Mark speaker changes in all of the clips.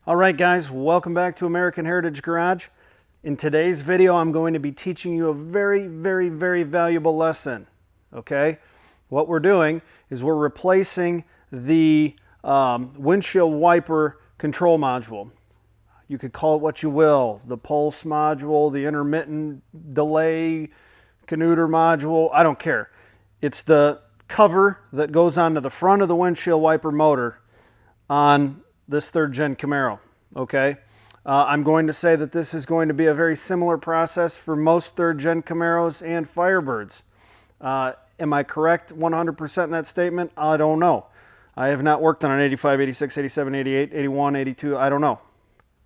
Speaker 1: All right, guys, welcome back to American Heritage Garage. In today's video, I'm going to be teaching you a very valuable lesson, okay? What we're doing is we're replacing the windshield wiper control module. You could call it what you will, the pulse module, the intermittent delay converter module, I don't care. It's the cover that goes onto the front of the windshield wiper motor on this third gen Camaro, okay? I'm going to say that this is going to be a very similar process for most third gen Camaros and Firebirds. Am I correct 100% in that statement? I don't know. I have not worked on an 85, 86, 87, 88, 81, 82, I don't know.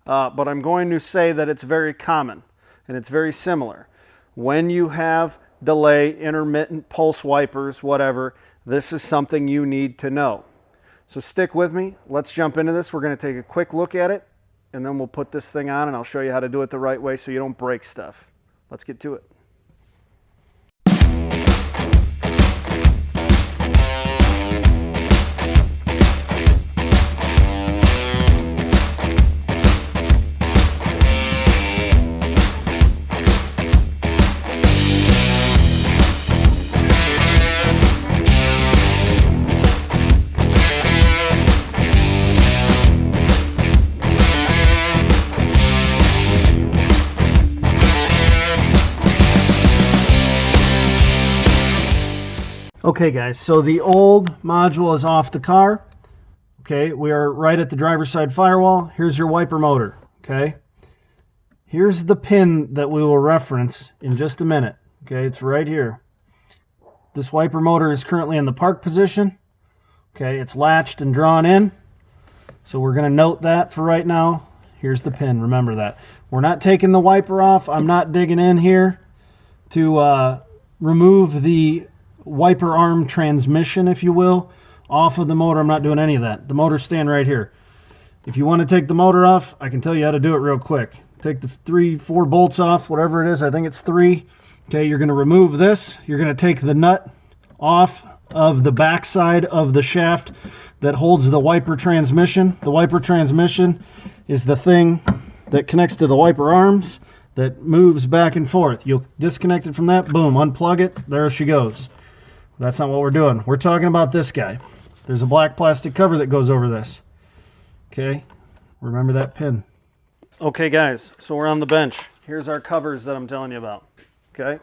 Speaker 1: But I'm going to say that it's very common and it's very similar. When you have delay, intermittent, pulse wipers, whatever, this is something you need to know. So stick with me. Let's jump into this. We're going to take a quick look at it, and then we'll put this thing on, and I'll show you how to do it the right way so you don't break stuff. Let's get to it. Okay guys, so the old module is off the car. Okay, we are right at the driver's side firewall. Here's your wiper motor, okay? Here's the pin that we will reference in just a minute. Okay, it's right here. This wiper motor is currently in the park position. Okay, it's latched and drawn in. So we're going to note that for right now. Here's the pin, remember that. We're not taking the wiper off. I'm not digging in here to remove the wiper arm transmission, if you will, off of the motor. I'm not doing any of that. The motor's staying right here. If you want to take the motor off, I can tell you how to do it real quick. Take the 3-4 bolts off, whatever it is. I think it's 3. Okay, you're going to remove this. You're going to take the nut off of the back side of the shaft that holds the wiper transmission. The wiper transmission is the thing that connects to the wiper arms that moves back and forth. You'll disconnect it from that, boom, unplug it, there she goes. That's not what we're doing. We're talking about this guy. There's a black plastic cover that goes over this. Okay, remember that pin. Okay guys, so we're on the bench. Here's our covers that I'm telling you about. Okay, I'm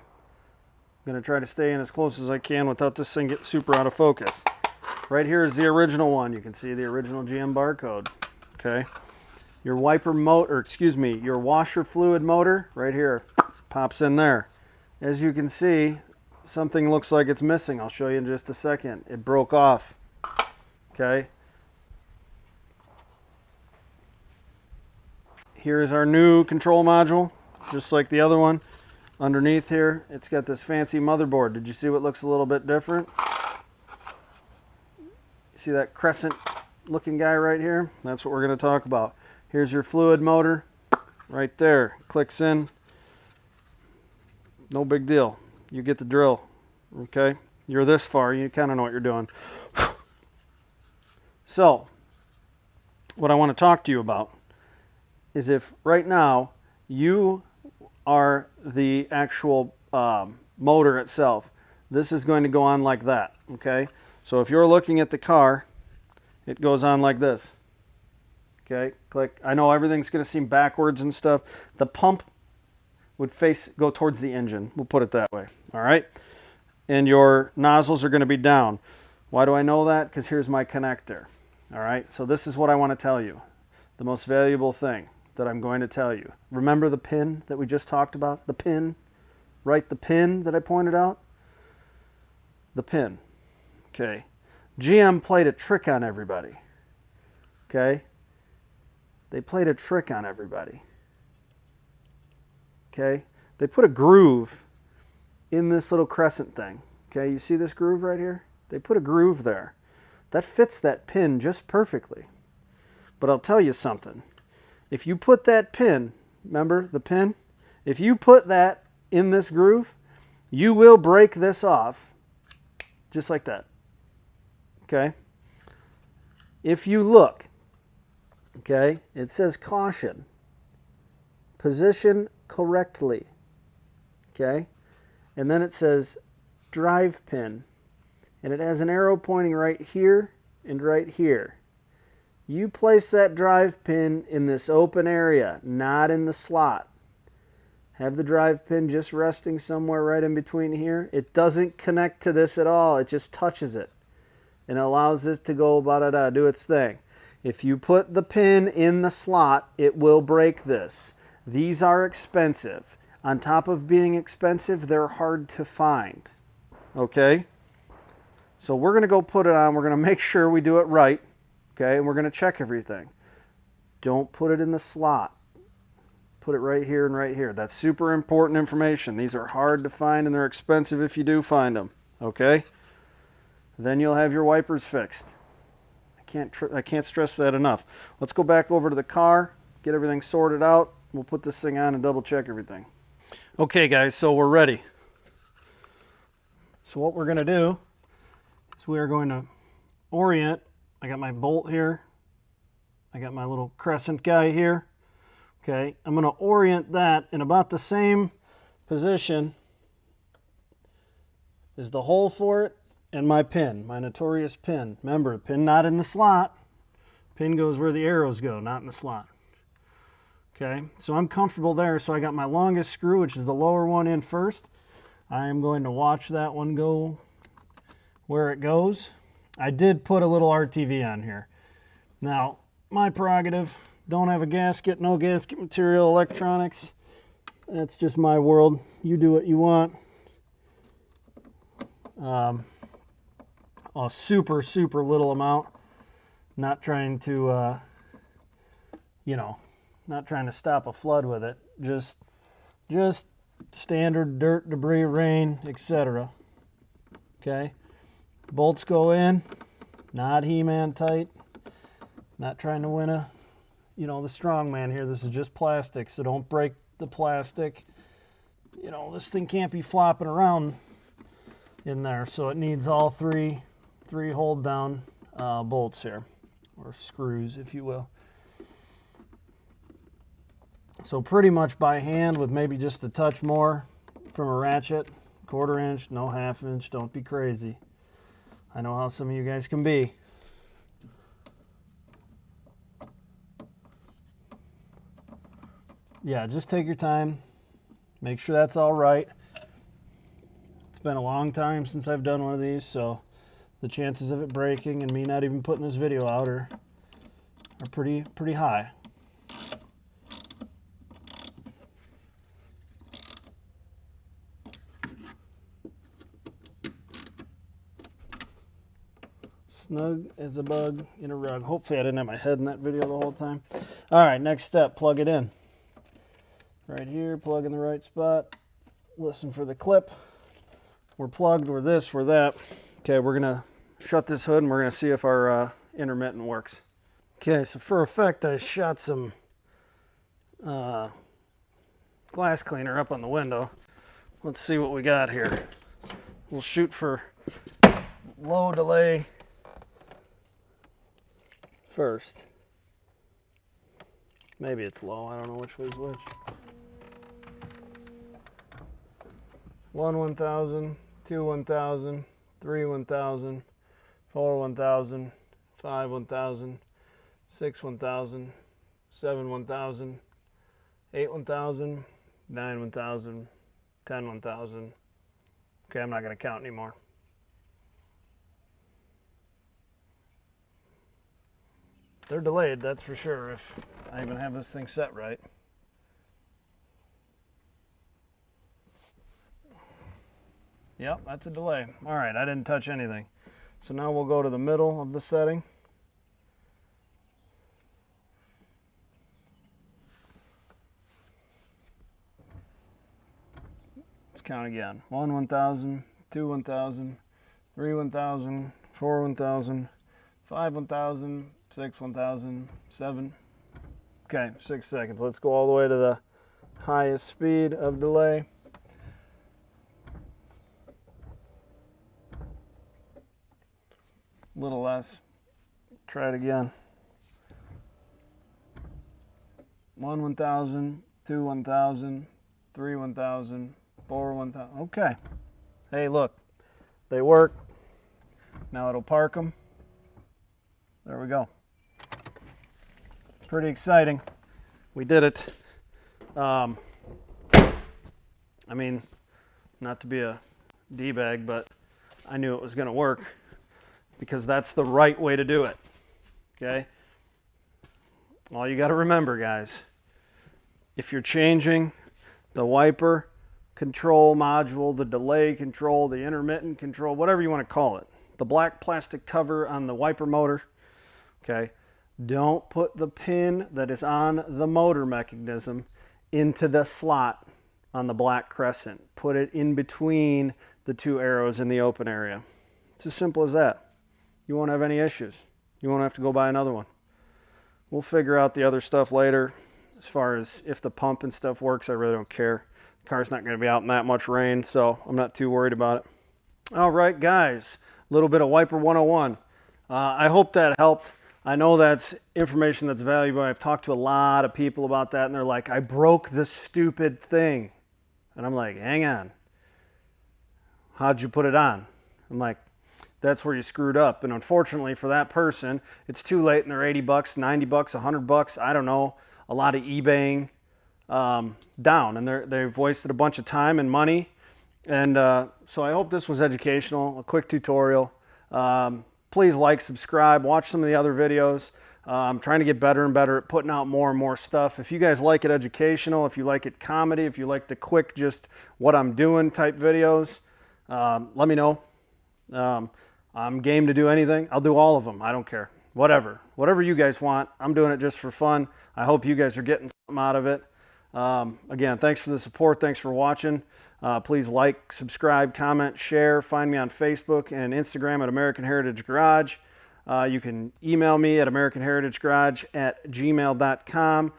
Speaker 1: going to try to stay in as close as I can without this thing getting super out of focus. Right here is the original one. You can see the original GM barcode. Okay, your wiper motor, your washer fluid motor right here pops in there. As you can see, something looks like it's missing. I'll show you in just a second. It broke off. Okay. Here's our new control module, just like the other one. Underneath here, it's got this fancy motherboard. Did you see what looks a little bit different? See that crescent looking guy right here? That's what we're going to talk about. Here's your fluid motor right there. Clicks in. No big deal. You get the drill, okay? You're this far, you kind of know what you're doing. So, what I want to talk to you about is if right now you are the actual motor itself, this is going to go on like that, okay? So if you're looking at the car, it goes on like this, okay? Click. I know everything's going to seem backwards and stuff. The pump would go towards the engine. We'll put it that way. All right. And your nozzles are going to be down. Why do I know that? Because here's my connector. All right. So this is what I want to tell you. The most valuable thing that I'm going to tell you. Remember the pin that we just talked about? The pin. Right? The pin that I pointed out? The pin. Okay. GM played a trick on everybody. Okay. They played a trick on everybody. Okay, they put a groove in this little crescent thing. Okay, you see this groove right here? They put a groove there. That fits that pin just perfectly. But I'll tell you something. If you put that pin, remember the pin? If you put that in this groove, you will break this off just like that. Okay? If you look, Okay, it says caution. Position correctly. Okay, and then it says drive pin. And it has an arrow pointing right here and right here. You place that drive pin in this open area, not in the slot. Have the drive pin just resting somewhere right in between here. It doesn't connect to this at all. It just touches it and allows this to go do its thing. If you put the pin in the slot, it will break this. These are expensive. On top of being expensive, they're hard to find. Okay? So we're going to go put it on. We're going to make sure we do it right. Okay? And we're going to check everything. Don't put it in the slot. Put it right here and right here. That's super important information. These are hard to find and they're expensive if you do find them. Okay? Then you'll have your wipers fixed. I can't stress that enough. Let's go back over to the car, get everything sorted out. We'll put this thing on and double check everything. Okay guys, so we're ready. So what we're going to do is we are going to orient. I got my bolt here. I got my little crescent guy here. Okay, I'm going to orient that in about the same position as the hole for it and my pin, my notorious pin. Remember, pin not in the slot. Pin goes where the arrows go, not in the slot. Okay, so I'm comfortable there. So I got my longest screw, which is the lower one, in first. I am going to watch that one go where it goes. I did put a little RTV on here. Now, my prerogative, don't have a gasket, no gasket material, electronics. That's just my world. You do what you want. A super, super little amount. Not trying to, not trying to stop a flood with it. Just standard dirt, debris, rain, etc. Okay. Bolts go in. Not He-Man tight. Not trying to win a, the strong man here. This is just plastic, so don't break the plastic. This thing can't be flopping around in there, so it needs all three hold down bolts here, or screws, if you will. So pretty much by hand with maybe just a touch more from a ratchet, 1/4 inch, no 1/2 inch. Don't be crazy. I know how some of you guys can be. Yeah, just take your time. Make sure that's all right. It's been a long time since I've done one of these, so the chances of it breaking and me not even putting this video out are pretty high. Snug as a bug in a rug. Hopefully I didn't have my head in that video the whole time. All right, next step, plug it in. Right here, plug in the right spot. Listen for the clip. We're plugged, we're this, we're that. Okay, we're gonna shut this hood and we're gonna see if our intermittent works. Okay, so for effect, I shot some glass cleaner up on the window. Let's see what we got here. We'll shoot for low delay first. Maybe it's low, I don't know which way's which. 1 1000, 2 1000, 3 1000, 4 1000, 5 1000, 6 1000, 7 1000, 8 1000, 9 1000, 10 1000. Okay, I'm not going to count anymore. They're delayed, that's for sure, if I even have this thing set right. Yep, that's a delay. All right, I didn't touch anything. So now we'll go to the middle of the setting. Let's count again. 1 1000, 2 1000, 3 1000, 4 1000, 5 1000, 6 1000, 7. Okay, 6 seconds. Let's go all the way to the highest speed of delay. A little less. Try it again. 1 1000, 2 1000, 3 1000, 4 1000. Okay. Hey, look, they work. Now it'll park them. There we go. Pretty exciting. We did it. I mean, not to be a D-bag, but I knew it was going to work because that's the right way to do it. Okay? All you got to remember, guys, if you're changing the wiper control module, the delay control, the intermittent control, whatever you want to call it, the black plastic cover on the wiper motor, okay, don't put the pin that is on the motor mechanism into the slot on the black crescent. Put it in between the two arrows in the open area. It's as simple as that. You won't have any issues. You won't have to go buy another one. We'll figure out the other stuff later. As far as if the pump and stuff works, I really don't care. The car's not going to be out in that much rain, so I'm not too worried about it. All right, guys, a little bit of Wiper 101. I hope that helped. I know that's information that's valuable. I've talked to a lot of people about that, and they're like, I broke the stupid thing. And I'm like, hang on. How'd you put it on? I'm like, that's where you screwed up. And unfortunately for that person, it's too late, and they're 80 bucks, 90 bucks, 100 bucks, I don't know, a lot of eBaying down. And they've wasted a bunch of time and money. And so I hope this was educational, a quick tutorial. Please like, subscribe, watch some of the other videos. I'm trying to get better and better at putting out more and more stuff. If you guys like it educational, if you like it comedy, if you like the quick, just what I'm doing type videos, let me know. I'm game to do anything. I'll do all of them. I don't care. Whatever you guys want. I'm doing it just for fun. I hope you guys are getting something out of it. Again, thanks for the support. Thanks for watching. Please like, subscribe, comment, share. Find me on Facebook and Instagram at American Heritage Garage. You can email me at americanheritagegarage@gmail.com.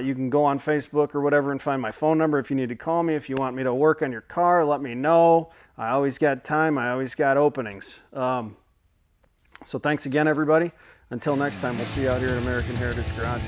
Speaker 1: You can go on Facebook or whatever and find my phone number if you need to call me. If you want me to work on your car, let me know. I always got time. I always got openings. So thanks again, everybody. Until next time, we'll see you out here at American Heritage Garage.